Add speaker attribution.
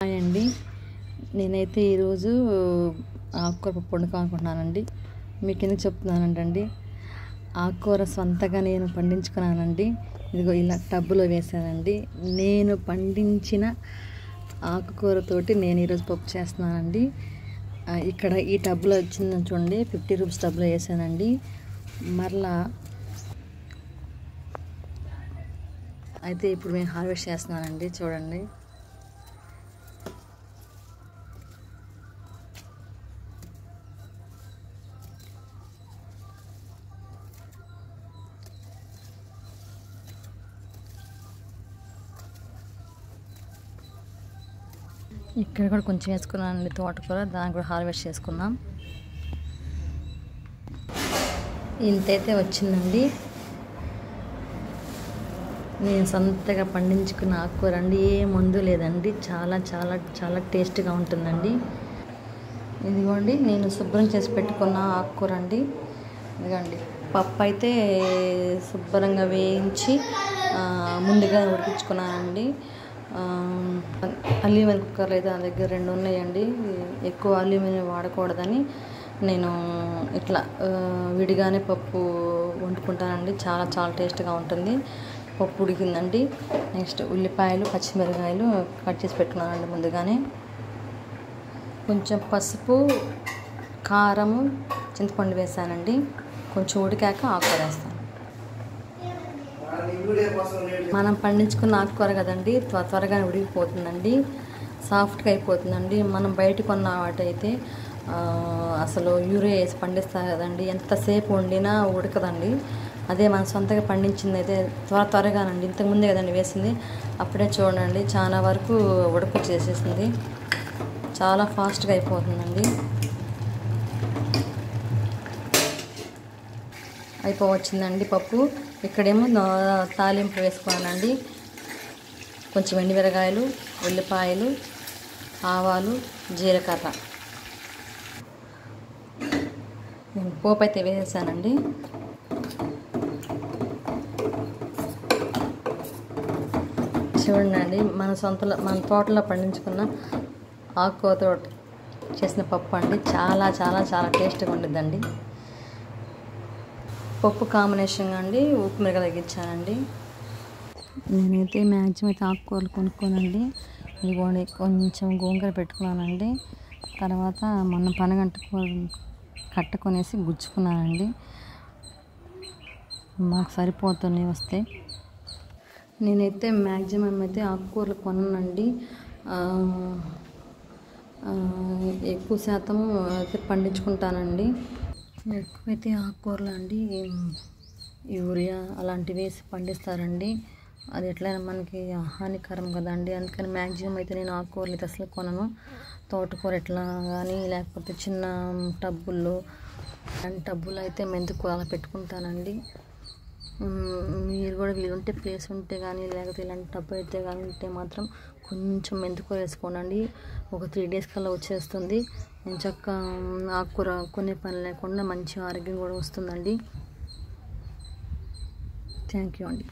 Speaker 1: Hi అండి. నేనైతే ఈరోజు ఆకుకూర పప్పు వండుకోవాలనుకుంటున్నానండి. మీకు ఎందుకు చెప్తున్నానంటండి, ఆకుకూర సొంతగా నేను పండించుకున్నానండి. ఇదిగో ఇలా టబ్బులో వేసానండి. నేను పండించిన ఆకుకూరతోటి నేను ఈరోజు పప్పు చేస్తున్నానండి. ఇక్కడ ఈ టబ్బులో వచ్చిందని చూడండి, 50 రూపీస్ టబ్బులో వేసానండి. మరలా అయితే ఇప్పుడు నేను హార్వెస్ట్ చేస్తున్నానండి. చూడండి, ఇక్కడ కూడా కొంచెం వేసుకున్నానండి తోటకూర, దాన్ని కూడా హార్వెస్ట్ చేసుకున్నాం. ఇంతైతే వచ్చిందండి. నేను సొంతగా పండించుకున్న ఆకుకూర అండి, ఏ మందు లేదండి. చాలా చాలా చాలా టేస్ట్గా ఉంటుందండి. ఇదిగోండి, నేను శుభ్రం చేసి పెట్టుకున్న ఆకుకూర అండి. ఇదిగోండి, పప్పు అయితే శుభ్రంగా వేయించి ముందుగా ఉడికించుకున్నానండి. అల్యూమినియం కుక్కర్లు అయితే నా దగ్గర 2 ఉన్నాయండి. ఎక్కువ అల్యూమినియం వాడకూడదని నేను ఇట్లా విడిగానే పప్పు వండుకుంటానండి. చాలా చాలా టేస్ట్గా ఉంటుంది. పప్పు ఉడికిందండి. నెక్స్ట్ ఉల్లిపాయలు, పచ్చిమిరపకాయలు కట్ చేసి పెట్టుకున్నానండి ముందుగానే. కొంచెం పసుపు, కారము, చింతపండు వేసానండి. కొంచెం ఉడికాక ఆకుకూర వేస్తాను. మనం పండించుకున్న ఆకుకూర కదండి, త్వరగా ఉడికిపోతుందండి, సాఫ్ట్గా అయిపోతుందండి. మనం బయట కొన్న వాటైతే అసలు యూరియా వేసి పండిస్తారు కదండి, ఎంతసేపు వండినా ఉడకదండి. అదే మన సొంతగా పండించింది అయితే త్వరగానండి. ఇంతకుముందే కదండి వేసింది, అప్పుడే చూడండి చాలా వరకు ఉడక చేసేసింది. చాలా ఫాస్ట్గా అయిపోతుందండి. అయిపోవచ్చిందండి పప్పు. ఇక్కడేమో తాలింపు వేసుకున్నానండి. కొంచెం ఎండుమిరగాయలు, ఉల్లిపాయలు, ఆవాలు, జీలకర్ర, నేను పోపు అయితే వేసేసానండి. చూడండి, మన తోటలో పండించుకున్న ఆకుకూరతో చేసిన పప్పు అండి. చాలా చాలా చాలా టేస్ట్గా ఉండిద్దండి. పప్పు కాంబినేషన్గా అండి ఉప్పు మిరగ తగ్గించానండి. నేనైతే మ్యాక్సిమం అయితే ఆకుకూరలు కొనుక్కోనండి. ఇదిగోండి, కొంచెం గోంగూర పెట్టుకున్నానండి. తర్వాత మొన్న పనగంట కట్టుకొనేసి గుచ్చుకున్నానండి. మాకు సరిపోతున్నాయి వస్తే. నేనైతే మ్యాక్సిమం అయితే ఆకుకూరలు కొననండి. ఎక్కువ శాతం అయితే పండించుకుంటానండి. ఎక్కువైతే ఆకుకూరలు అండి యూరియా అలాంటివి వేసి పండిస్తారండి. అది ఎట్లయినా మనకి హానికరం కదండి. అందుకని మ్యాక్సిమం అయితే నేను ఆకుకూరలు అయితే అసలు కొనను. తోటకూర ఎట్లా కానీ, లేకపోతే చిన్న టబ్బుల్లో అయితే మెంతికూర అలా పెట్టుకుంటానండి. మీరు కూడా వీలుంటే ప్లేస్ ఉంటే కానీ, లేకపోతే ఇలాంటి టబ్బు అయితే కానీ ఉంటే మాత్రం కొంచెం మెంతికూర వేసుకోనండి. ఒక 3 డేస్ కల్లా వచ్చేస్తుంది. చక్కగా ఆకుకూర కొనే పని లేకుండా మంచి ఆరోగ్యం కూడా వస్తుందండి. థ్యాంక్ యూ అండి.